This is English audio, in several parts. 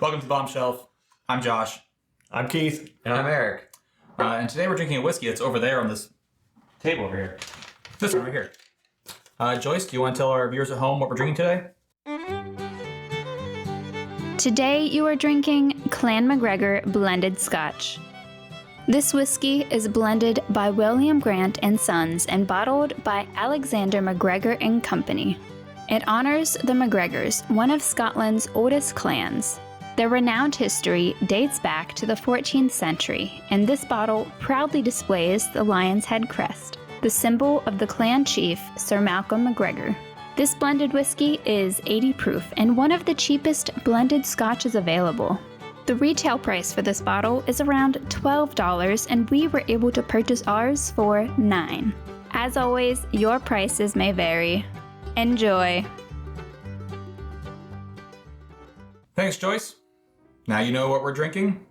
Welcome to the Bottom Shelf. I'm Josh. I'm Keith. And I'm Eric. And today we're drinking a whiskey that's over there on this table over here. This one right here. Joyce, do you want to tell our viewers at home what we're drinking today? Today you are drinking Clan MacGregor Blended Scotch. This whiskey is blended by William Grant & Sons and bottled by Alexander MacGregor & Company. It honors the MacGregors, one of Scotland's oldest clans. Their renowned history dates back to the 14th century, and this bottle proudly displays the lion's head crest, the symbol of the clan chief Sir Malcolm MacGregor. This blended whiskey is 80 proof and one of the cheapest blended scotches available. The retail price for this bottle is around $12, and we were able to purchase ours for $9. As always, your prices may vary. Enjoy. Thanks, Joyce. Now you know what we're drinking.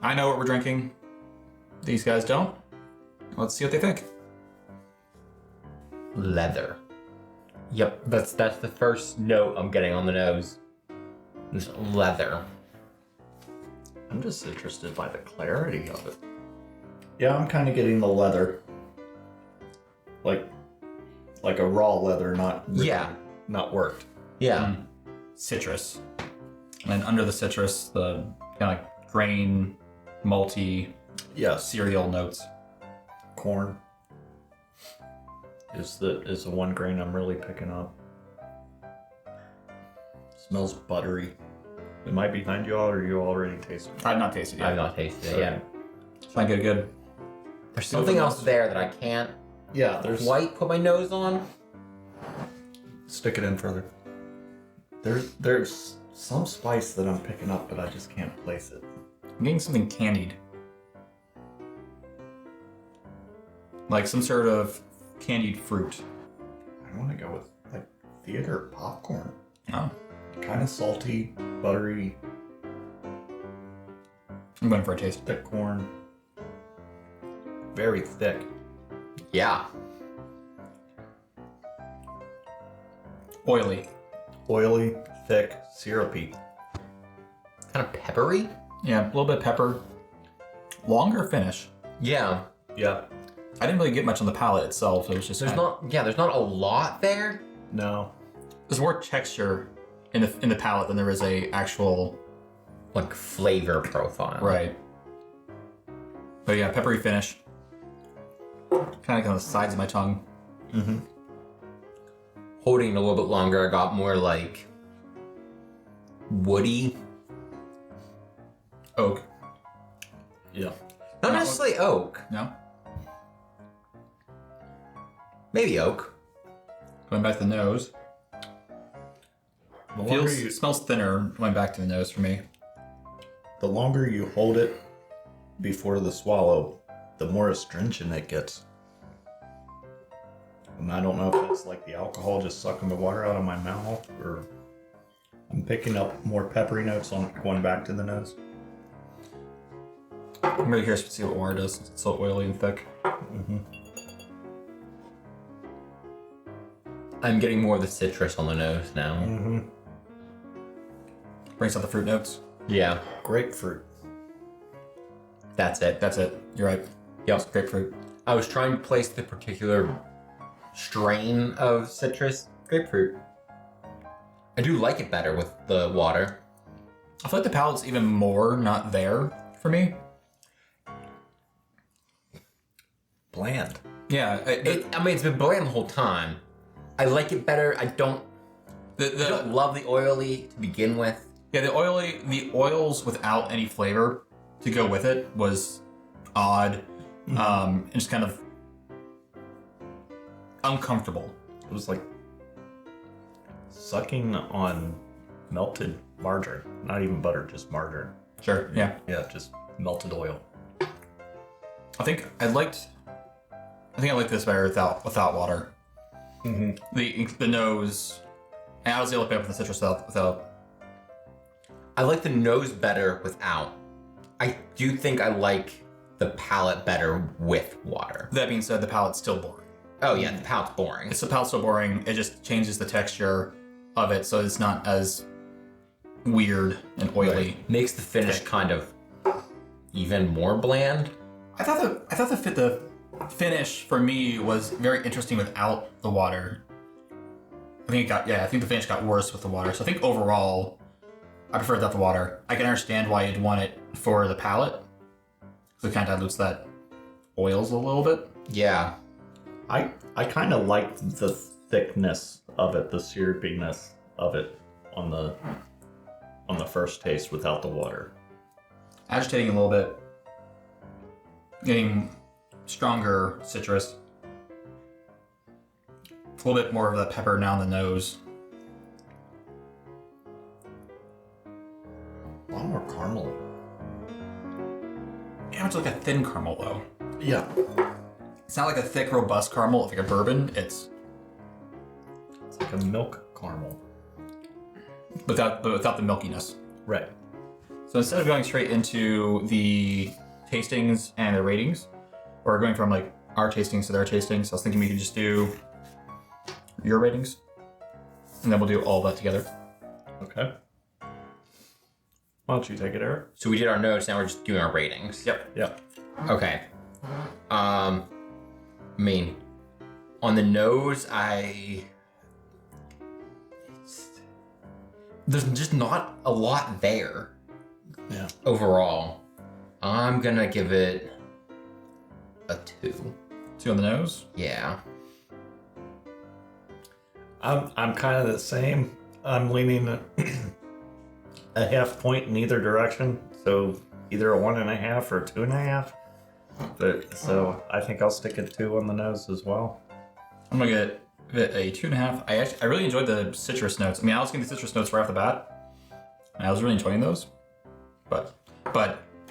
I know what we're drinking. These guys don't. Let's see what they think. Leather. Yep, that's the first note I'm getting on the nose. It's leather. I'm just interested by the clarity of it. Yeah, I'm kind of getting the leather. Like a raw leather, not not worked. Yeah. Citrus. And then under the citrus, the kind of like grain, malty, cereal notes. Corn is the one grain I'm really picking up. Smells buttery. It might be behind you all, or you already tasted it. I've not tasted it yet. I've not tasted it yet. Try and get a good. There's something else there that I can't quite put my nose on. Stick it in further. There's some spice that I'm picking up, but I just can't place it. I'm getting something candied. Like some sort of candied fruit. I want to go with like theater popcorn. Oh. Kind of salty, buttery. I'm going for a taste. Thick corn. Very thick. Yeah. Oily. Oily, thick, syrupy. Kind of peppery? Yeah, a little bit of pepper. Longer finish. Yeah. Yeah. I didn't really get much on the palate itself. It was just There's not a lot there. No. There's more texture in the palate than there is a actual like flavor profile. Right. But yeah, peppery finish. Kind of on the sides of my tongue. Mm-hmm. Holding it a little bit longer, I got more like woody. Oak. Yeah. Not necessarily oak. No? Maybe oak. Going back to the nose. Smells thinner going back to the nose for me. The longer you hold it before the swallow, the more astringent it gets. And I don't know if it's like the alcohol just sucking the water out of my mouth, or I'm picking up more peppery notes on going back to the nose. I'm really curious to see what water does. It's so oily and thick. Mm-hmm. I'm getting more of the citrus on the nose now. Mm-hmm. Brings out the fruit notes. Yeah. Grapefruit. That's it. That's it. You're right. Yep. It's grapefruit. I was trying to place the particular strain of citrus. Grapefruit. I do like it better with the water. I feel like the palate's even more not there for me. Bland. Yeah. It's been bland the whole time. I like it better. I don't love the oily to begin with. Yeah, the oils without any flavor to go with it was odd. Mm-hmm. And just kind of uncomfortable. It was like sucking on melted margarine. Not even butter, just margarine. Sure, yeah. Yeah, just melted oil. I think I liked this better without water. Mm-hmm. The nose, and I was able to pick up the citrus without. I like the nose better without. I do think I like the palate better with water. That being said, the palate's still boring. Oh yeah, the palate's boring. The palate's still boring. It just changes the texture of it, so it's not as weird and oily. Makes the finish kind of even more bland. I thought the finish for me was very interesting without the water. I think the finish got worse with the water. So I think overall, I prefer without the water. I can understand why you'd want it for the palate, because it kind of dilutes that oils a little bit. Yeah. I kind of liked the thickness of it, the syrupiness of it on the first taste without the water. Agitating a little bit, getting stronger citrus. A little bit more of the pepper now in the nose. A lot more caramel. Yeah, it's like a thin caramel though. Yeah. It's not like a thick, robust caramel. It's like a bourbon. It's like a milk caramel. without the milkiness. Right. So instead of going straight into the tastings and the ratings, or going from like our tastings to their tastings, I was thinking we could just do your ratings, and then we'll do all that together. Okay. Why don't you take it, Eric? So we did our notes, now we're just doing our ratings. Yep. Okay. I mean, on the nose, there's just not a lot there. Yeah. Overall, I'm gonna give it a 2. 2 on the nose. Yeah. I'm kind of the same. I'm leaning a half point in either direction, so either a 1.5 or a 2.5. But so I think I'll stick at 2 on the nose as well. I'm gonna get it a 2.5. I really enjoyed the citrus notes. I mean, I was getting the citrus notes right off the bat, and I was really enjoying those. But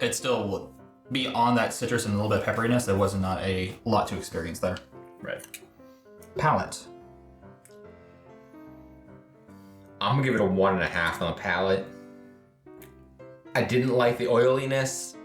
it's still beyond that citrus and a little bit of pepperiness. There wasn't not a lot to experience there. Right. Palate. I'm gonna give it a 1.5 on the palate. I didn't like the oiliness.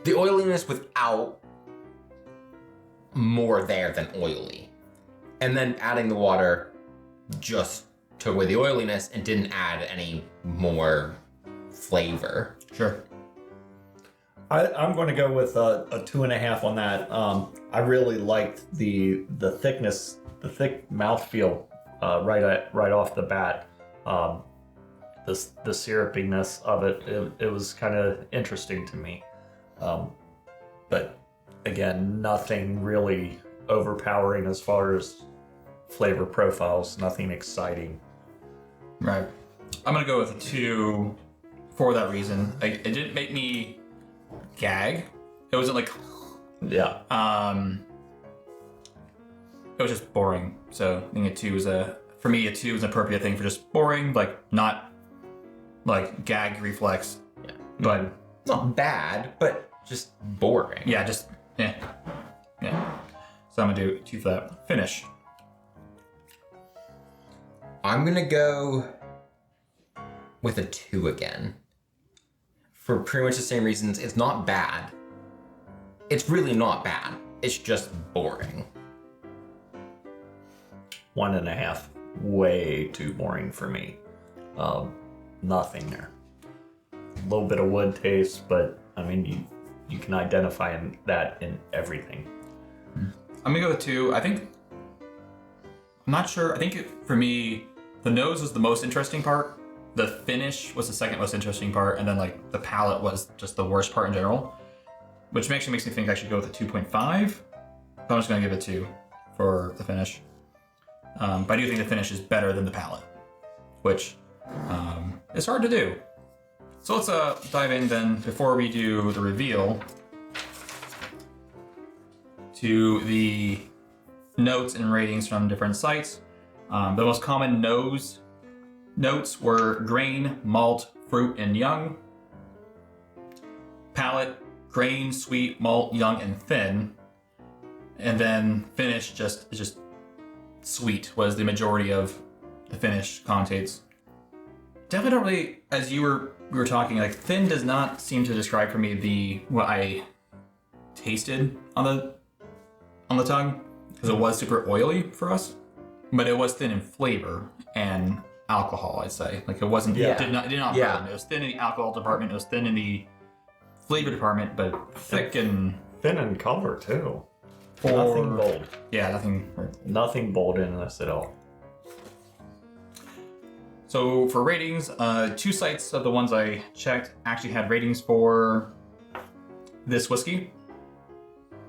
The oiliness without more there than oily. And then adding the water just took away the oiliness and didn't add any more flavor. Sure. I'm going to go with a 2.5 on that. I really liked the thickness, the thick mouthfeel right off the bat. The syrupiness of it was kind of interesting to me. But again, nothing really overpowering as far as flavor profiles, nothing exciting. Right. I'm gonna go with a 2 for that reason. It didn't make me gag. It wasn't like Yeah. it was just boring. So I think a 2 is for me a 2 is an appropriate thing for just boring, like not like gag reflex. Yeah. But Not bad, but just boring. yeah, just yeah. So I'm gonna do 2 for that. Finish. I'm gonna go with a 2 again. For pretty much the same reasons. It's not bad. It's really not bad. It's just boring. 1.5. Way too boring for me. Nothing there. A little bit of wood taste, but I mean, you can identify that in everything. I'm gonna go with 2. I'm not sure. I think for me, the nose was the most interesting part. The finish was the second most interesting part, and then like the palate was just the worst part in general, which makes me think I should go with a 2.5. But I'm just gonna give it 2 for the finish. But I do think the finish is better than the palate, which is hard to do. So let's dive in then, before we do the reveal, to the notes and ratings from different sites. The most common notes were grain, malt, fruit, and young. Palate, grain, sweet, malt, young, and thin. And then finish just sweet was the majority of the finish commentates. Definitely don't really, as we were talking, like thin does not seem to describe for me what I tasted on the tongue, because it was super oily for us, but it was thin in flavor, and alcohol, I'd say. Like it wasn't, Yeah. it did not Yeah. burn. It was thin in the alcohol department, it was thin in the flavor department, but thick and Thin in color too. for... Nothing bold. Yeah, nothing. Nothing bold in this at all. So for ratings, 2 sites of the ones I checked actually had ratings for this whiskey.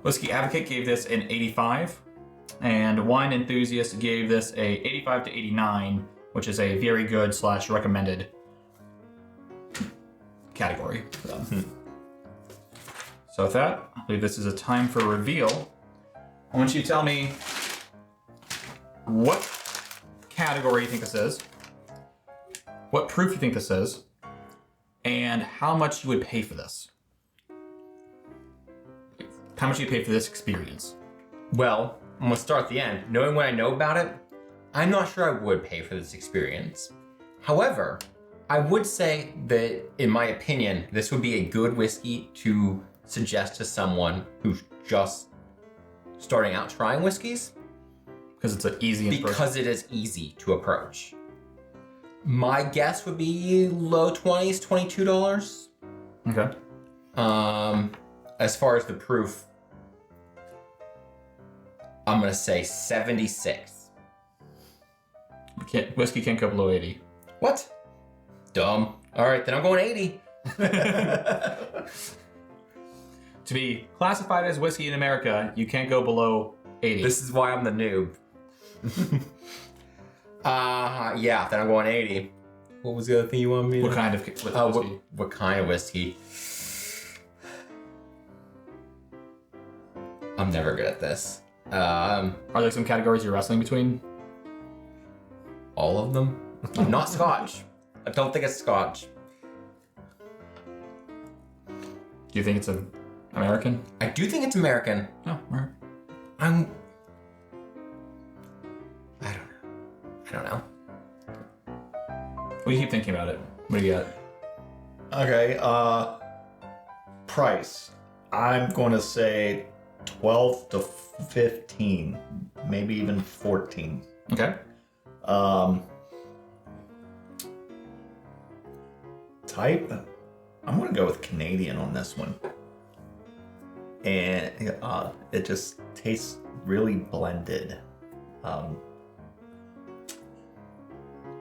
Whiskey Advocate gave this an 85, and Wine Enthusiast gave this a 85 to 89, which is a very good / recommended category for them. So with that, I believe this is a time for reveal. I want you to tell me what category you think this is, what proof you think this is, and how much you would pay for this. How much you pay for this experience? Well, I'm gonna start at the end. Knowing what I know about it, I'm not sure I would pay for this experience. However, I would say that, in my opinion, this would be a good whiskey to suggest to someone who's just starting out trying whiskeys. Because it's an easy approach. Because it is easy to approach. My guess would be low 20s, $22. Okay. As far as the proof, I'm gonna say 76. Whiskey can't go below 80. What? Dumb. All right, then I'm going 80. To be classified as whiskey in America, you can't go below 80. This is why I'm the noob. Yeah, then I'm going 80. What was the other thing you wanted me to... What kind of whiskey? What kind of whiskey? I'm never good at this. Are there some categories you're wrestling between? All of them? Not Scotch. I don't think it's Scotch. Do you think it's American? I do think it's American. Oh, all right. I don't know. What do you keep thinking about it? What do you got? Okay, price. I'm going to say 12 to 15, maybe even 14. Okay. Type, I'm going to go with Canadian on this one. And it just tastes really blended.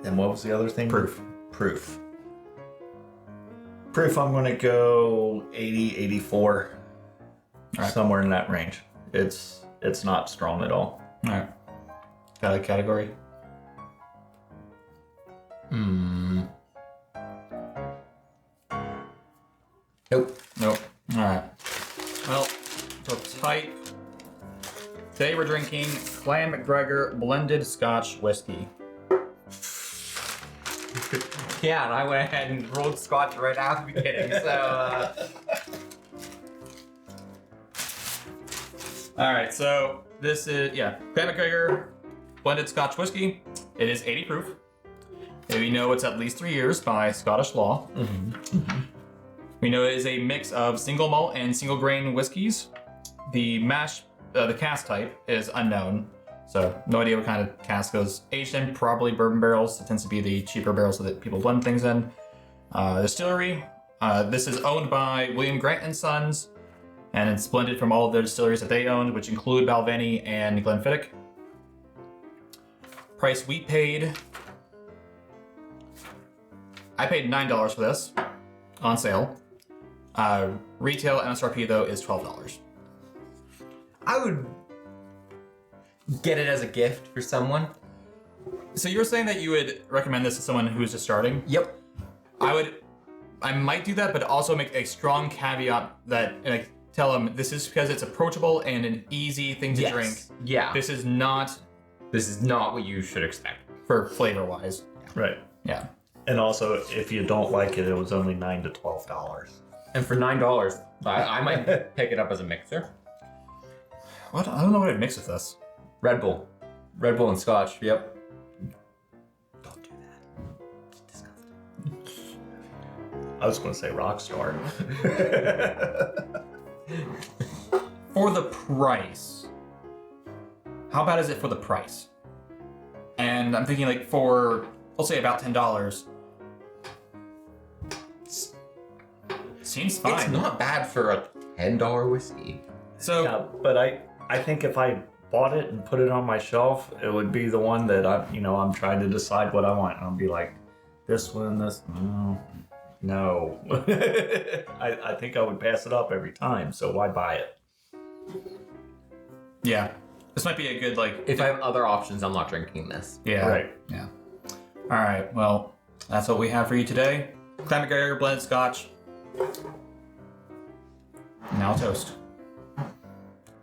And what was the other thing? Proof. Proof, I'm going to go 80, 84. All right. Somewhere in that range. It's not strong at all. All right. Got a category? Nope. Nope. All right. Well, so type. Today we're drinking Clan MacGregor Blended Scotch Whisky. Yeah, and I went ahead and rolled Scotch right out the beginning, so... All right, so this is, Clan MacGregor Blended Scotch Whisky. It is 80 proof. And we know it's at least 3 years by Scottish law. We know it is a mix of single malt and single grain whiskeys. The cask type is unknown, so no idea what kind of cask goes aged in. Probably bourbon barrels. It tends to be the cheaper barrels that people blend things in. Distillery. This is owned by William Grant and Sons, and it's blended from all of their distilleries that they owned, which include Balvenie and Glenfiddich. Price we paid. I paid $9 for this on sale. Retail MSRP though is $12. I would get it as a gift for someone. So you're saying that you would recommend this to someone who's just starting? Yep. I might do that, but also make a strong caveat that, like, tell them this is because it's approachable and an easy thing to drink. Yeah. This is not what you should expect. for flavor wise. Right. Yeah. And also, if you don't like it, it was only $9 to $12. And for $9, I might pick it up as a mixer. What? I don't know what I'd mix with this. Red Bull and Scotch. Yep. Don't do that. It's disgusting. I was going to say Rockstar. For the price, how bad is it for the price? And I'm thinking like for I'll say about $10. Seems fine. It's not bad for a $10 whiskey. So Yeah, but I think if I bought it and put it on my shelf, it would be the one that I'm trying to decide what I want. And I'll be like, this one, this, no. I think I would pass it up every time. So why buy it? yeah, this might be a good like. If I have other options, I'm not drinking this. Yeah. Right. Yeah. All right. Well, that's what we have for you today. Clan MacGregor Blended Scotch. Now toast.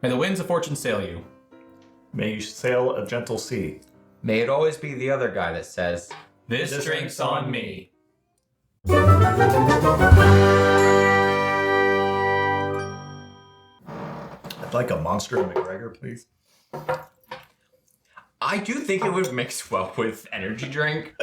May the winds of fortune sail you. May you sail a gentle sea. May it always be the other guy that says, This drink's on me. I'd like a Monster MacGregor, please. I do think it would mix well with energy drink.